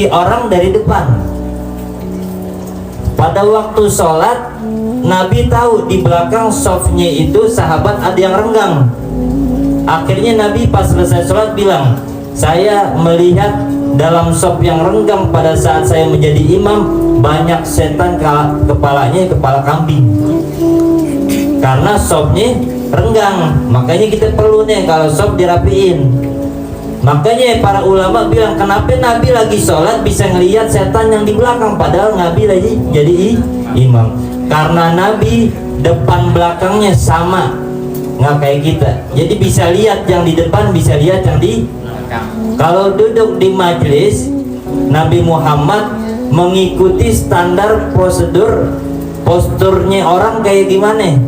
mengikuti orang dari depan. Pada waktu sholat, Nabi tahu di belakang sofnya itu sahabat ada yang renggang. Akhirnya Nabi pas selesai sholat bilang, saya melihat dalam sof yang renggang pada saat saya menjadi imam, banyak setan kepalanya kepala kambing. Karena sofnya renggang, makanya kita perlu nih kalau sof dirapiin. Makanya para ulama bilang, kenapa Nabi lagi sholat bisa ngelihat setan yang di belakang, padahal Nabi lagi jadi imam. Karena Nabi depan belakangnya sama, nggak kayak kita. Jadi bisa lihat yang di depan, bisa lihat yang di belakang. Kalau duduk di majelis, Nabi Muhammad mengikuti standar prosedur posturnya orang kayak gimana.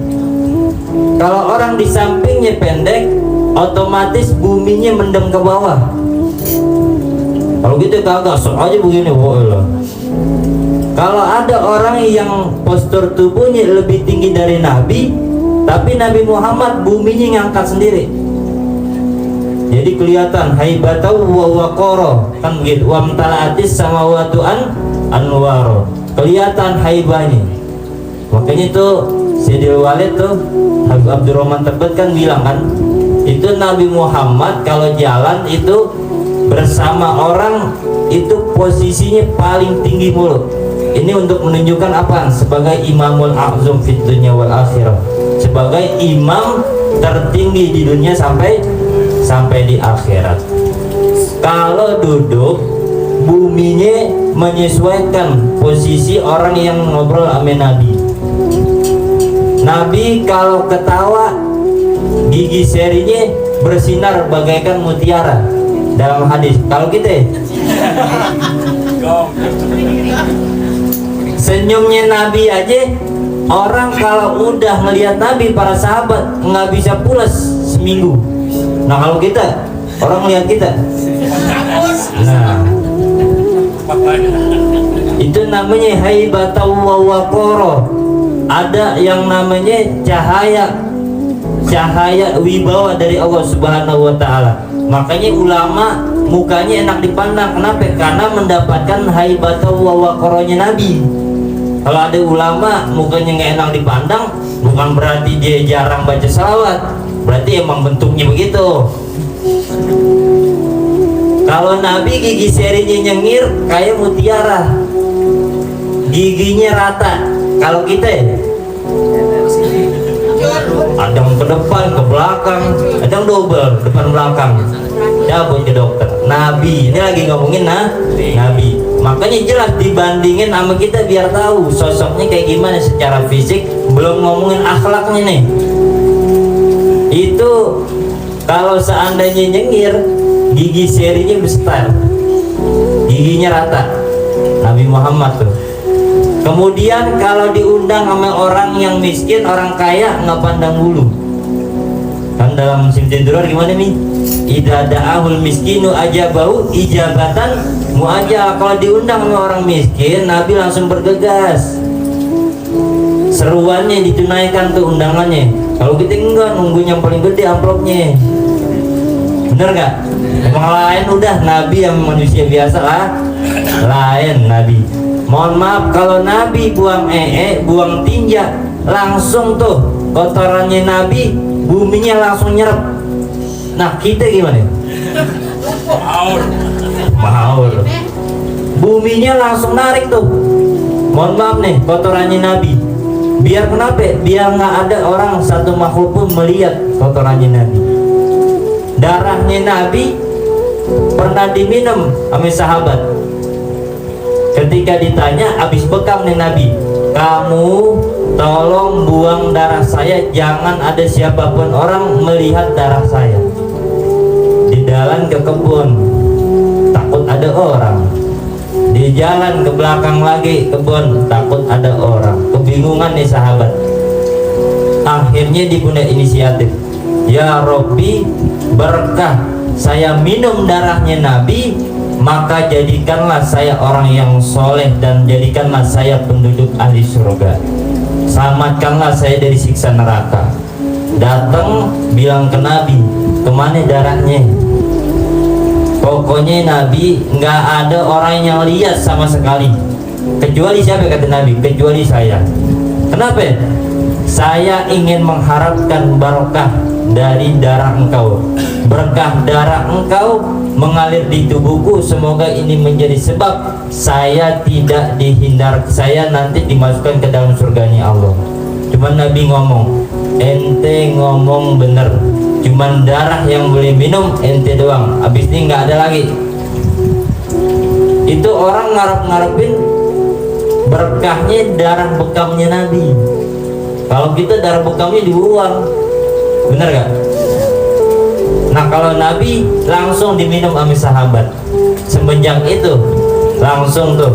Kalau orang di sampingnya pendek, otomatis buminya mendem ke bawah. Kalau gitu kagak, sok aja begini. Wallah. Kalau ada orang yang postur tubuhnya lebih tinggi dari Nabi, tapi Nabi Muhammad buminya ngangkat sendiri, jadi kelihatan haibatau wa waqara, kan begitu. Wa mtalaatis samawati anwaro, kelihatan haibahnya. Makanya tuh Sayyidil Walid tuh Habib Abdurrahman Tebet kan bilang kan, itu Nabi Muhammad kalau jalan itu bersama orang itu posisinya paling tinggi mulu. Ini untuk menunjukkan apa? Sebagai imamul a'zam fid dunya wal akhirah, sebagai imam tertinggi di dunia sampai di akhirat. Kalau duduk, buminya menyesuaikan posisi orang yang ngobrol sama Nabi. Nabi kalau ketawa, gigi serinya bersinar bagaikan mutiara dalam hadis. Kalau kita senyumnya Nabi aja, orang kalau udah ngelihat Nabi, para sahabat nggak bisa pulas seminggu. Nah kalau kita, orang ngelihat kita, nah itu namanya haibatau wa waqara. Ada yang namanya cahaya wibawa dari Allah Subhanahu wa Ta'ala. Makanya ulama mukanya enak dipandang. Kenapa? Karena mendapatkan haibatau wa waqaranya Nabi. Kalau ada ulama mukanya nggak enak dipandang, bukan berarti dia jarang baca salawat, berarti emang bentuknya begitu. Kalau Nabi gigi serinya nyengir kayak mutiara, giginya rata. Kalau kita ada yang ke depan, ke belakang, ada yang double depan belakang. Jawab ke dokter. Nabi ini lagi ngomongin Nabi. Makanya jelas dibandingin sama kita biar tahu sosoknya kayak gimana secara fisik, belum ngomongin akhlaknya nih. Itu kalau seandainya nyengir, gigi serinya besar, giginya rata. Nabi Muhammad tuh. Kemudian kalau diundang sama orang yang miskin, orang kaya nggak pandang bulu. Kan dalam Simtin Durar gimana nih? Idza da'ahul miskinu ajabahu ijabatan muajjal. Kalau diundang sama orang miskin, Nabi langsung bergegas. Seruannya ditunaikan tuh undangannya. Kalau kita enggak, nunggu yang paling gede amplopnya. Bener nggak? Emang lain udah Nabi yang manusia biasa lah. Lain Nabi. Mohon maaf kalau Nabi buang buang tinja, langsung tuh kotorannya Nabi, buminya langsung nyerap. Nah kita gimana? Maur. Buminya langsung narik tuh. Mohon maaf nih kotorannya Nabi. Biar kenapa? Biar nggak ada orang satu makhluk pun melihat kotorannya Nabi. Darahnya Nabi pernah diminum sama sahabat. Ketika ditanya habis bekam nih Nabi, kamu tolong buang darah saya, jangan ada siapapun orang melihat darah saya. Di jalan ke kebun, takut ada orang. Di jalan ke belakang lagi kebun, takut ada orang. Kebingungan nih sahabat. Akhirnya dipunya inisiatif. Ya Robbi, berkah saya minum darahnya Nabi, maka jadikanlah saya orang yang soleh dan jadikanlah saya penduduk ahli surga. Selamatkanlah saya dari siksa neraka. Datang bilang ke Nabi, kemana darahnya? Pokoknya Nabi nggak ada orang yang lihat sama sekali, kecuali siapa, kata Nabi? Kecuali saya. Kenapa? Saya ingin mengharapkan barokah dari darah engkau. Berkah darah engkau mengalir di tubuhku, semoga ini menjadi sebab saya tidak dihindar, saya nanti dimasukkan ke dalam surganya Allah. Cuman Nabi ngomong, ente ngomong bener, cuman darah yang boleh minum ente doang, habis ini nggak ada lagi. Itu orang ngarep-ngarepin berkahnya darah bekamnya Nabi. Kalau kita darah bekamnya dibuang, bener gak? Nah kalau Nabi langsung diminum sama sahabat. Semenjak itu langsung tuh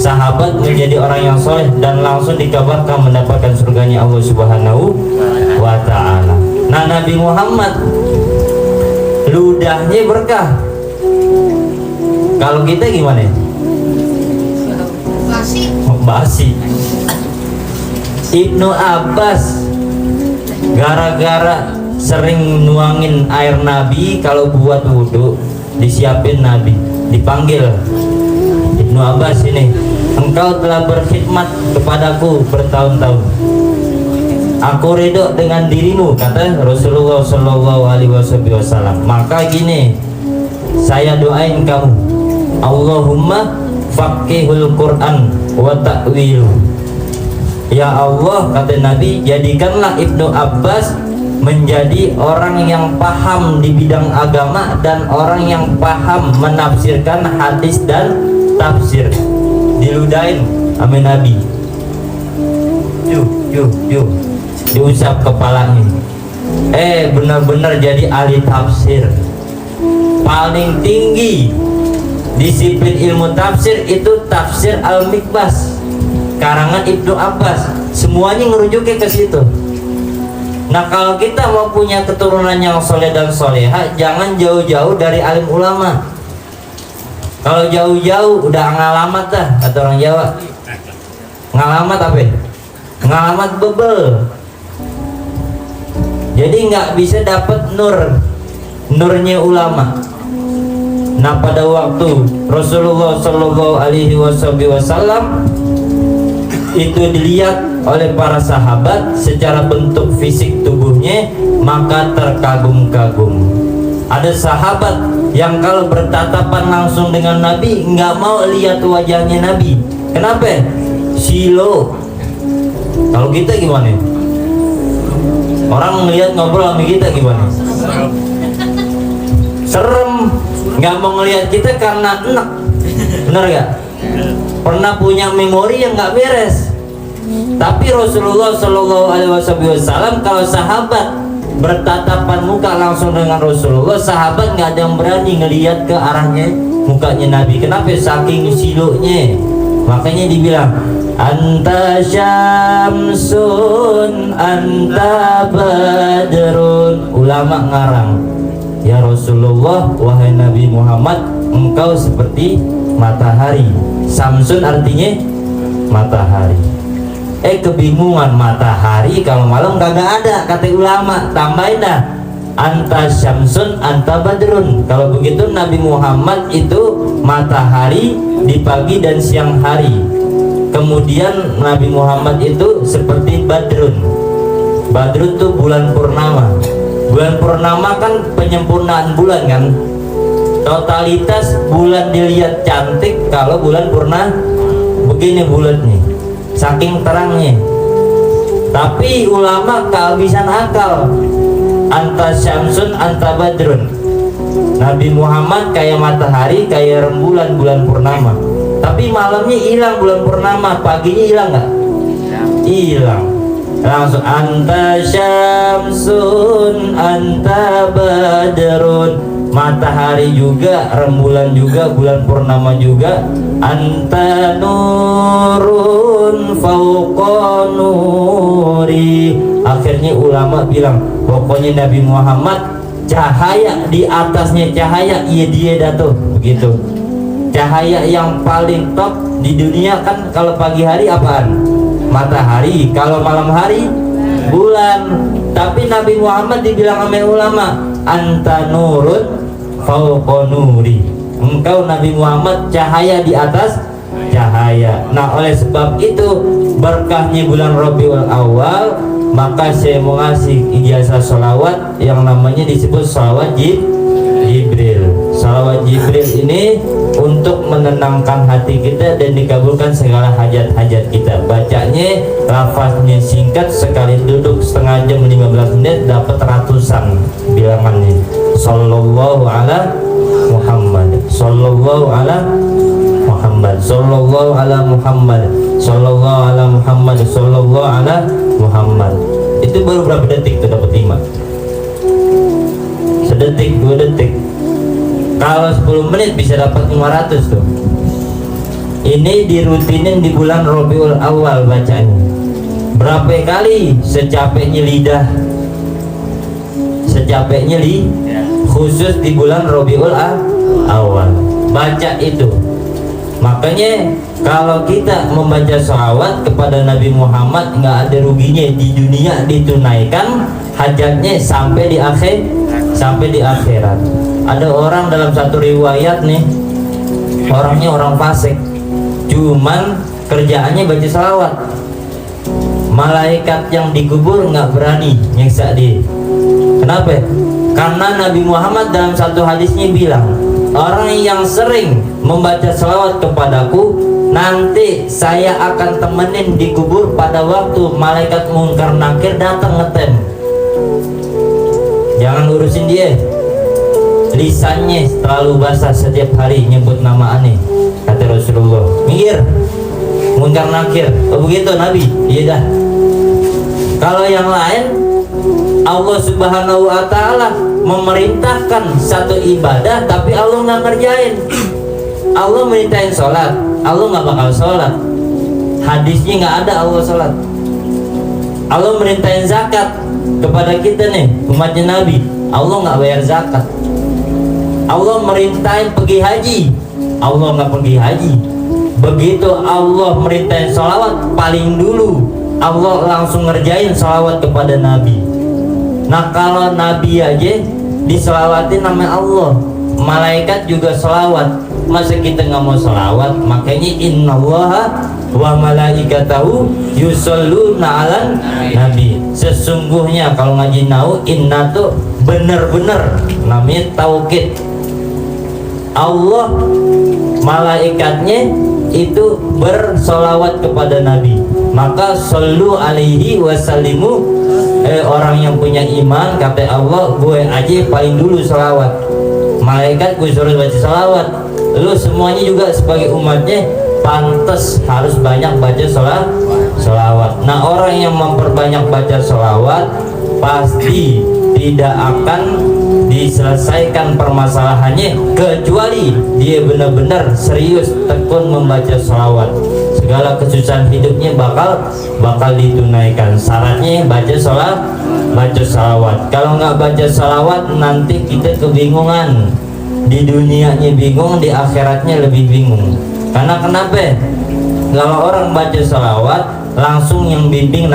sahabat menjadi orang yang soleh dan langsung dikabarkan mendapatkan surganya Allah Subhanahu wa ta'ala. Nah Nabi Muhammad ludahnya berkah. Kalau kita gimana? Basi. Ibnu Abbas gara-gara sering nuangin air Nabi, kalau buat wudhu disiapin Nabi, dipanggil, Ibnu Abbas ini, engkau telah berkhidmat kepadaku bertahun-tahun, aku ridho dengan dirimu, kata Rasulullah Shallallahu Alaihi Wasallam. Maka gini, saya doain kamu, Allahumma faqihul Quran wa ta'wilu. Ya Allah, kata Nabi, jadikanlah Ibnu Abbas menjadi orang yang paham di bidang agama dan orang yang paham menafsirkan hadis dan tafsir. Diludahin sama Nabi, yuk diusap kepalanya. Benar-benar jadi ahli tafsir. Paling tinggi disiplin ilmu tafsir itu tafsir Al-Mikbas karangan Ibnu Abbas, semuanya ngerujuknya ke situ. Nah kalau kita mau punya keturunan yang soleh dan soleha, jangan jauh-jauh dari alim ulama. Kalau jauh-jauh udah ngalamat dah, kata orang Jawa. Ngalamat apa? Ngalamat bebel. Jadi nggak bisa dapat nurnya ulama. Nah pada waktu Rasulullah Shallallahu Alaihi Wasallam itu dilihat oleh para sahabat secara bentuk fisik tubuhnya, maka terkagum-kagum. Ada sahabat yang kalau bertatapan langsung dengan Nabi nggak mau lihat wajahnya Nabi. Kenapa? Silo. Kalau kita gimana? Orang ngelihat ngobrol sama kita gimana? Serem. Nggak mau ngelihat kita karena enak. Bener gak? Pernah punya memori yang nggak beres. Tapi Rasulullah Shallallahu Alaihi Wasallam kalau sahabat bertatapan muka langsung dengan Rasulullah, sahabat nggak ada yang berani ngelihat ke arahnya mukanya Nabi. Kenapa? Saking silunya. Makanya dibilang anta syamsun anta badrun. Ulama ngarang, ya Rasulullah, wahai Nabi Muhammad, engkau seperti matahari. Samsun artinya matahari. Kebingungan, matahari kalau malam kagak ada, kata ulama. Tambahin dah, anta syamsun anta badrun. Kalau begitu Nabi Muhammad itu matahari di pagi dan siang hari. Kemudian Nabi Muhammad itu seperti badrun. Badrun tuh bulan purnama. Bulan purnama kan penyempurnaan bulan kan. Totalitas bulan dilihat cantik kalau bulan purnama begini bulatnya, saking terangnya. Tapi ulama kehabisan akal. Anta syamsun anta badrun. Nabi Muhammad kayak matahari, kayak rembulan bulan purnama. Tapi malamnya hilang bulan purnama, paginya hilang nggak? Hilang. Langsung anta syamsun anta badrun. Matahari juga, rembulan juga, bulan purnama juga. Anta nurun fauqa nuri. Akhirnya ulama bilang, pokoknya Nabi Muhammad cahaya di atasnya cahaya, iya dia datuh begitu. Cahaya yang paling top di dunia kan kalau pagi hari apaan? Matahari. Kalau malam hari bulan. Tapi Nabi Muhammad dibilang sama ulama, anta nurun fawqa nuri. Engkau Nabi Muhammad cahaya di atas cahaya. Nah, oleh sebab itu berkahnya bulan Rabiul Awal, maka saya mau ngasih ijazah sholawat yang namanya disebut sholawat Jibril. Sholawat Jibril ini untuk menenangkan hati kita dan dikabulkan segala hajat-hajat kita. Bacanya lafaznya singkat, sekali duduk setengah jam 15 menit dapat ratusan bilangannya. Sallallahu ala Muhammad, sallallahu ala Muhammad, sallallahu ala Muhammad, sallallahu ala Muhammad, sallallahu ala Muhammad. Itu baru berapa detik tuh dapat 5? Sedetik, 2 detik. Kalau 10 menit bisa dapat 500 tuh. Ini dirutinin di bulan Rabiul Awal bacanya. Berapa kali secapeknya lidah, secapeknya khusus di bulan Rabiul Awal baca itu. Makanya kalau kita membaca sholawat kepada Nabi Muhammad nggak ada ruginya, di dunia ditunaikan hajatnya sampai di akhirat. Ada orang dalam satu riwayat nih, orangnya orang fasik, cuman kerjaannya baca sholawat. Malaikat yang dikubur nggak berani nyiksa dia. Kenapa? Karena Nabi Muhammad dalam satu hadisnya bilang, orang yang sering membaca sholawat kepadaku, nanti saya akan temenin di kubur pada waktu malaikat mungkar nakir datang ngetem. Jangan urusin dia, lisannya terlalu basah setiap hari nyebut nama aneh, kata Rasulullah. Mikir mungkar nakir. Oh begitu Nabi? Iya dah. Kalau yang lain, Allah Subhanahu wa Ta'ala memerintahkan satu ibadah tapi Allah nggak ngerjain. Allah merintahin sholat, Allah nggak bakal sholat. Hadisnya nggak ada Allah sholat. Allah merintahin zakat kepada kita nih umatnya Nabi, Allah nggak bayar zakat. Allah merintahin pergi haji, Allah nggak pergi haji. Begitu Allah merintahin sholawat, paling dulu Allah langsung ngerjain sholawat kepada Nabi. Nah kalau Nabi aja diselawatin nama Allah, malaikat juga sholawat, masa kita nggak mau sholawat? Makanya innallaha wa malaikatahu yusholluna 'alan nabi. Sesungguhnya kalau ngaji nau, inna tuh bener-bener namanya taukid. Allah malaikatnya itu bersolawat kepada Nabi, maka sallu alaihi wasallimu. Orang yang punya iman, kata Allah, gue aja paling dulu salawat. Malaikat gue suruh baca salawat. Lu semuanya juga sebagai umatnya pantas harus banyak baca salawat. Nah orang yang memperbanyak baca salawat pasti tidak akan diselesaikan permasalahannya kecuali dia benar-benar serius tekun membaca salawat. Segala kesusahan hidupnya bakal ditunaikan. Syaratnya baca salawat. Kalau nggak baca salawat nanti kita kebingungan. Di dunianya bingung, di akhiratnya lebih bingung. Karena kenapa? Kalau orang baca salawat langsung yang bimbing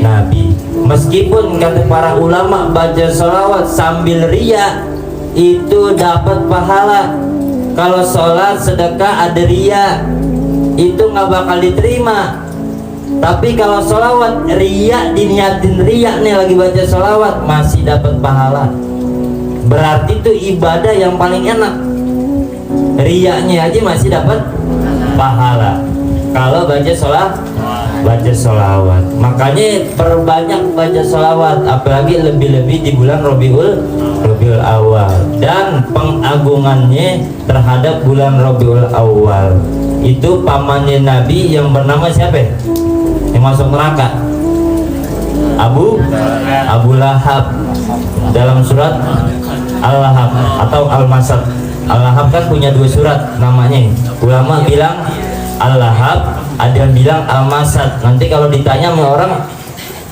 Nabi. Meskipun kata para ulama baca salawat sambil riya itu dapat pahala. Kalau sholat sedekah ada riya itu nggak bakal diterima. Tapi kalau sholawat riya, diniatin riya nih lagi baca sholawat, masih dapat pahala. Berarti itu ibadah yang paling enak. Riyanya aja masih dapat pahala kalau baca sholawat. Makanya perbanyak baca sholawat, apalagi lebih-lebih di bulan Rabiul Awal. Dan pengagungannya terhadap bulan Rabiul Awal itu pamannya Nabi yang bernama siapa? Yang masuk neraka, Abu Lahab. Dalam surat Al-Lahab atau Al-Masad. Al-Lahab kan punya 2 surat namanya. Ulama bilang Al-Lahab, ada yang bilang Al-Masad. Nanti kalau ditanya sama orang,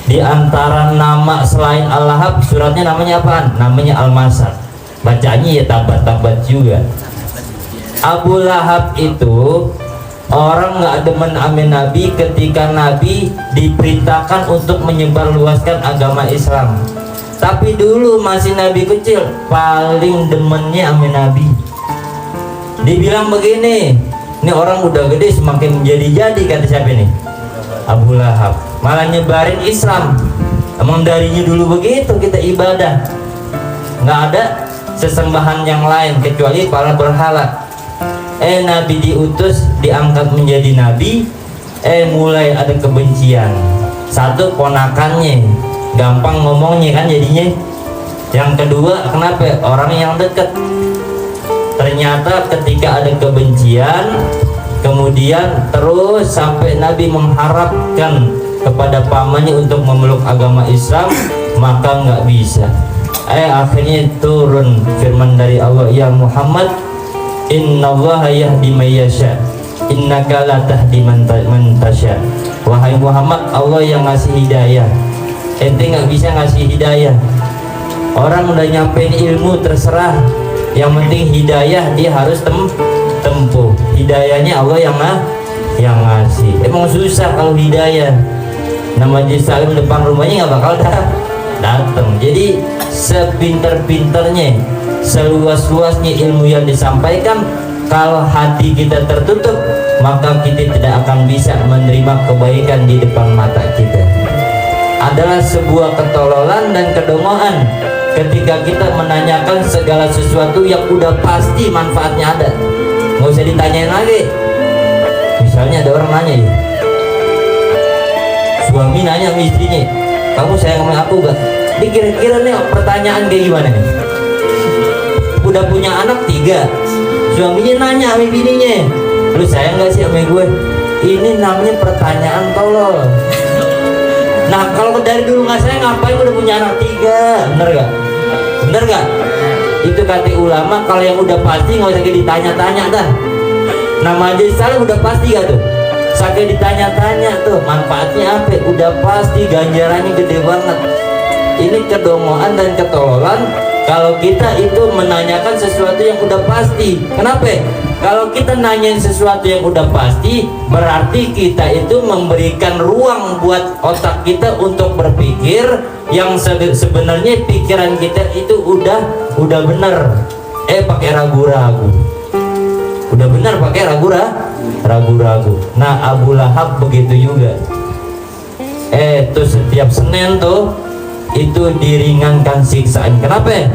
di antara nama selain Al-Lahab suratnya namanya apaan? Namanya Al-Masad. Bacanya ya tabat-tabat juga. Abu Lahab itu orang nggak demen amin Nabi ketika Nabi diperintahkan untuk menyebarluaskan agama Islam. Tapi dulu masih Nabi kecil, paling demennya sama Nabi. Dibilang begini, ini orang udah gede semakin menjadi-jadi, kata siapa nih? Abu Lahab. Malah nyebarin Islam. Emang darinya dulu begitu kita ibadah, nggak ada sesembahan yang lain kecuali para berhala. Nabi diutus, diangkat menjadi nabi, mulai ada kebencian. Satu, ponakannya gampang ngomongnya kan jadinya. Yang kedua, kenapa? Orang yang dekat. Ternyata ketika ada kebencian, kemudian terus sampai Nabi mengharapkan kepada pamannya untuk memeluk agama Islam, maka nggak bisa. Akhirnya turun firman dari Allah, ya Muhammad, innallaha yahdi may yasha, innaka la tahdi man tasya. Wahai Muhammad, Allah yang ngasih hidayah, ente nggak bisa ngasih hidayah. Orang udah nyampein ilmu terserah, yang penting hidayah dia harus tempuh. Hidayahnya Allah yang ngasih. Emang susah kalau hidayah. Nama Salim depan rumahnya nggak bakal datang. Jadi sepinter-pinternya, seluas-luasnya ilmu yang disampaikan, kalau hati kita tertutup, maka kita tidak akan bisa menerima kebaikan di depan mata kita. Adalah sebuah ketololan dan kedongoan ketika kita menanyakan segala sesuatu yang udah pasti manfaatnya ada, nggak usah ditanyain lagi. Misalnya ada orang nanya ya, suami nanya sama istrinya, kamu sayang sama aku gak? Ini kira-kira nih pertanyaan kayak gimana nih? Udah punya anak 3, suaminya nanya sama bininya, lu sayang gak sih sama gue? Ini namanya pertanyaan tolol. Nah kalau dari dulu gak sayang, ngapain udah punya anak 3? Bener gak? Bener gak? Itu kata ulama, kalau yang udah pasti gak usah ditanya-tanya dah. Nama aja salah udah pasti gak tuh? Sakit ditanya-tanya tuh manfaatnya apa, udah pasti ganjarannya gede banget. Ini kedongoan dan ketololan kalau kita itu menanyakan sesuatu yang udah pasti. Kenapa? Kalau kita nanyain sesuatu yang udah pasti, berarti kita itu memberikan ruang buat otak kita untuk berpikir yang sebenarnya pikiran kita itu udah bener. Pakai ragu-ragu. Udah bener pakai ragu-ragu. Nah Abu Lahab begitu juga. Tuh setiap Senin tuh itu diringankan siksaan. Kenapa?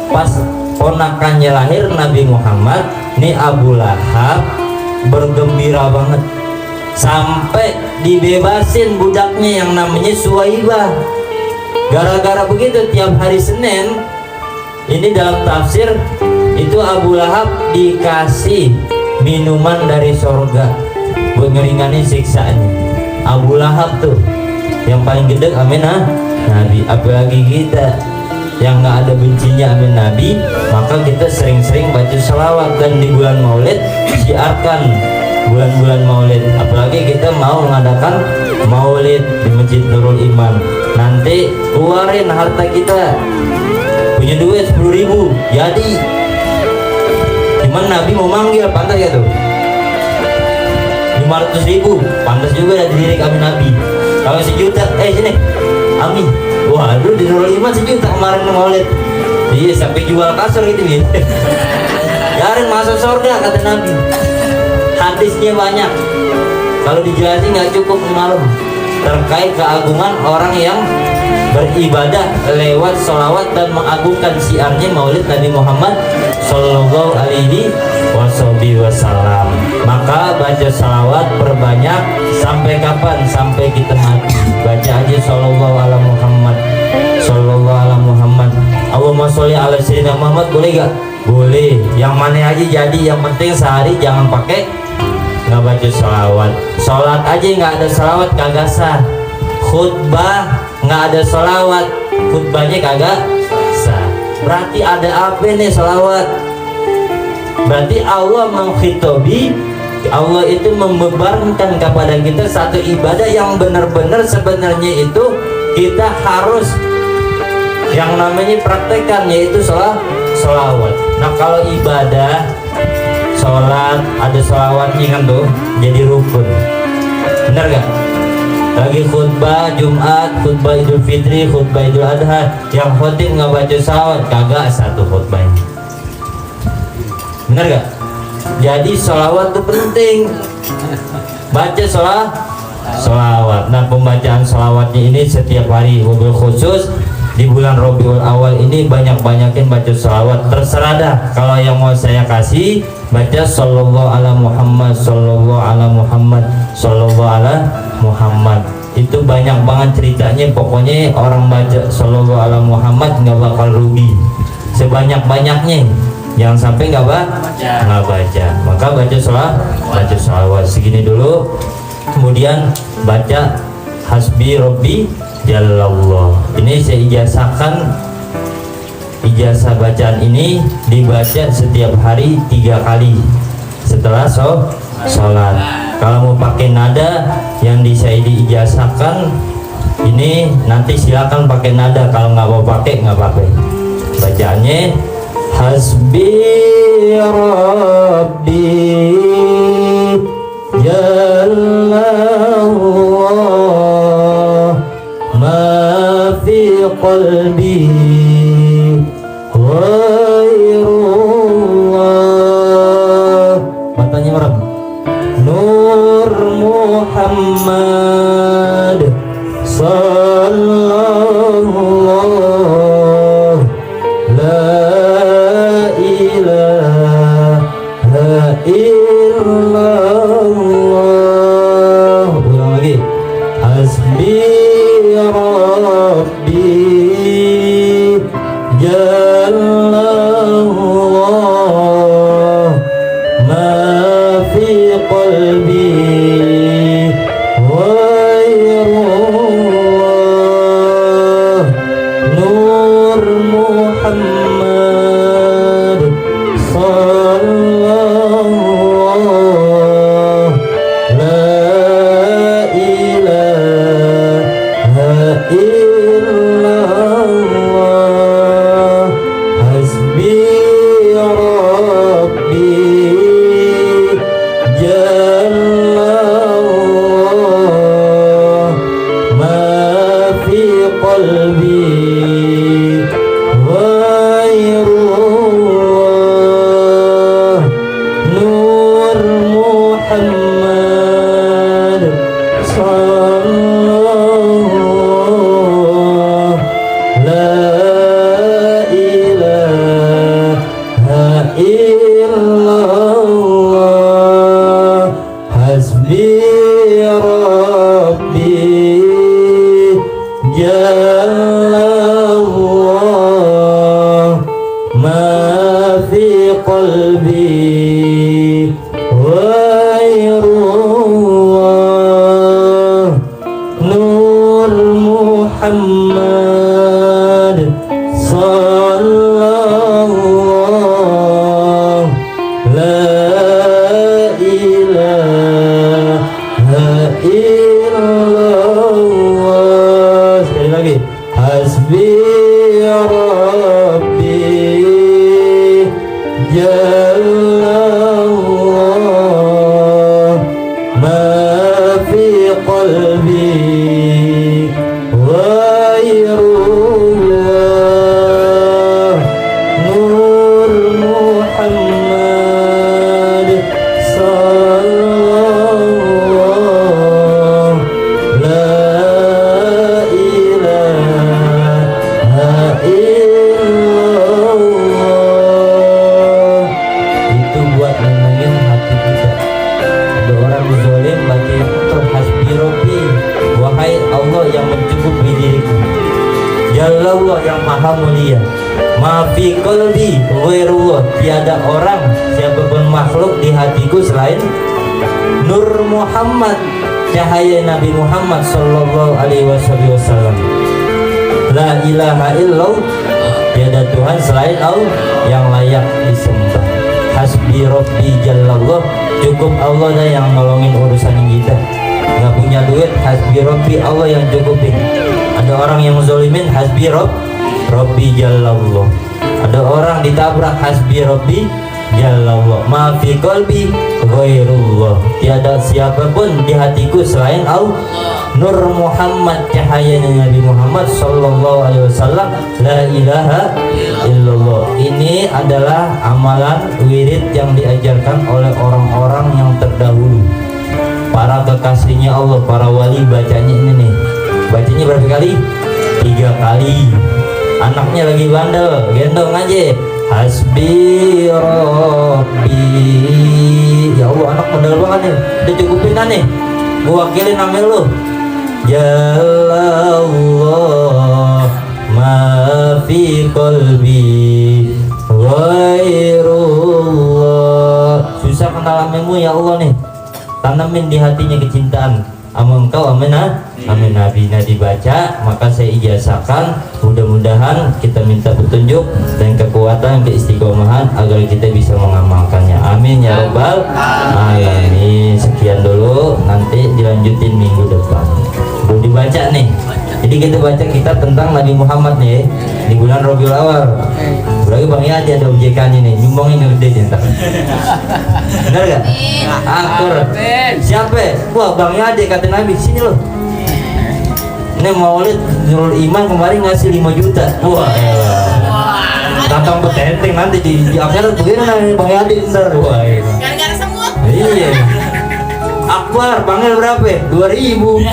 Pas ponakannya lahir Nabi Muhammad, nih Abu Lahab bergembira banget sampai dibebasin budaknya yang namanya Suwaibah. Gara-gara begitu tiap hari Senin, ini dalam tafsir itu Abu Lahab dikasih minuman dari sorga buat ngeringanin siksaannya. Abu Lahab tuh yang paling gede amin Nabi. Apalagi kita yang nggak ada bencinya amin Nabi, maka kita sering-sering baca selawat. Dan di bulan Maulid siarkan bulan-bulan Maulid, apalagi kita mau mengadakan Maulid di Masjid Nurul Iman. Nanti keluarin harta kita, punya duit 10.000 jadi. Cuman Nabi mau manggil, pantas ya tuh 500.000 pantas juga dari diri kami Nabi. Kalau 1 juta, sini amin. Waduh di Nurul Iman 1 juta kemarin Maulid. Iya sampai jual kasur gitu ya. Jaring masuk surga kata Nabi. Hadisnya banyak, kalau dijelasin nggak cukup malam, terkait keagungan orang yang beribadah lewat sholawat dan mengagungkan siarnya Maulid Nabi Muhammad Sallallahu Alaihi Wasallam. Maka baca sholawat perbanyak sampai kapan? Sampai kita mati. Baca aja Sallallahu ala Muhammad, Sallallahu ala Muhammad. Allahumma sholli ala Sayyidina Muhammad. Boleh gak? Boleh. Yang mana aja jadi. Yang penting sehari jangan pakai nggak baca sholawat. Sholat aja nggak ada sholawat kagak sah. Khutbah nggak ada sholawat, khutbahnya kagak sah. Berarti ada apa nih sholawat? Berarti Allah menghitobi, Allah itu membebankan kepada kita satu ibadah yang benar-benar sebenarnya itu kita harus yang namanya praktekkan, yaitu sholawat. Nah kalau ibadah sholat ada sholawatnya kan tuh jadi rukun, bener gak? lagi khutbah Jumat, khutbah Idul Fitri, khutbah Idul Adha, yang khotib nggak baca salawat, kagak satu khutbahnya. Bener gak? Jadi salawat itu penting. Baca salawat. Nah, pembacaan salawatnya ini setiap hari, mobil khusus di bulan Rabiul Awal ini banyak-banyakin baca salawat. Terserah dah, kalau yang mau saya kasih baca sallallahu ala Muhammad, sallallahu ala Muhammad, sallallahu ala Muhammad. Itu banyak banget ceritanya. Pokoknya orang baca sallallahu ala Muhammad nggak bakal rugi sebanyak-banyaknya. Jangan sampai nggak baca. Maka baca salawat segini dulu. Kemudian baca hasbi Rabbi Jalallah. Ini saya ijazahkan. Ijazah bacaan ini dibaca setiap hari 3 kali setelah sholat. Kalau mau pakai nada yang saya diijazahkan ini, nanti silakan pakai nada. Kalau nggak mau pakai, nggak apa-apa. Bacaannya hasbi Rabbi Jalallah ma fi qalbi ghairullah. Matanya merem. Nur Muhammad sallallahu la ilaha illallah. Ulang lagi. Hasbi Rabbi Jalallah ma fi qalbi ghairullah. Nur Muhammad sallallahu la ilaha illallah. Hasbi Rabbi Jalallah ma fi qalbi ghairullah. Nur Muhammad sallallahu la ilaha illallah. Hasbi Rabbi Jalallah ma fi qalbi ghairullah. Nur Muhammad sallallahu la ilaha illallah. Sekali lagi. Hasbi Rabbi Jalallah ma fi qalbi ghairullah. Nur Muhammad sallallahu la ilaha illallah. Itu buat nenangin hati kita. Ada orang zalim baca hasbi Rabbi, wahai Allah yang mencukupi diriku, Jalallah yang maha mulia, ma fi qalbi ghairullah, tiada orang siapapun makhluk di hatiku selain Nur Muhammad, cahaya Nabi Muhammad sallallahu alaihi wasallam. La ilaha illallah, tiada Tuhan selain Allah yang layak disembah. Hasbi Rabbi Jalallah, cukup Allah dah yang nolongin urusan kita. Nggak punya duit, hasbi Rabbi, Allah yang cukupin. Ada orang yang zolimin, hasbi Rabbi Jalallah. Ada orang ditabrak, hasbi Rabbi Jalallah. Ma fi qalbi ghairullah, tiada siapapun di hatiku selain Allah. Nur Muhammad, cahayanya Nabi Muhammad sallallahu alaihi wasallam, la ilaha illallah. Ini adalah amalan wirid yang diajarkan oleh orang-orang yang terdahulu, para kekasihnya Allah, para wali. Bacanya ini nih, bacanya berapa kali? 3 kali. Anaknya lagi bandel, gendong aja, hasbi rabbi. Ya Allah, anak bandel banget nih, udah cukupin kan nih, gua wakilin nama lu. Jalallah ma fi qalbi ghairullah. Susah kenal amamu ya Allah nih, tanamin di hatinya kecintaan sama engkau, amin. Amin. Nabi dibaca, maka saya ijazahkan. Mudah-mudahan kita minta petunjuk dan kekuatan, keistiqomahan agar kita bisa mengamalkannya, amin ya robbal alamin. Sekian dulu, nanti dilanjutin minggu depan. Belum dibaca nih, jadi kita baca kitab tentang Nabi Muhammad nih di bulan Rabiul Awal. Berarti Bang Yadi ada objekannya nih, nyumbangin gede cinta. Benar gak? Akur. Siapa? Wah, Bang Yadi kata Nabi, sini loh. Ini Maulid Nurul Iman kemarin ngasih 5 juta. Wah, tatang petenteng nanti di akhirat begini nih Bang Yadi ntar. Wah, Gara-gara semut. iya. Akbar, panggil berapa? 2000.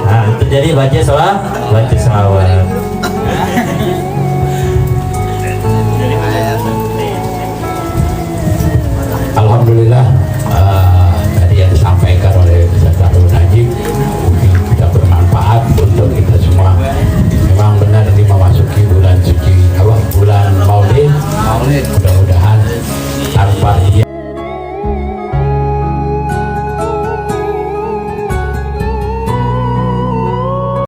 Nah, itu jadi baca selawat.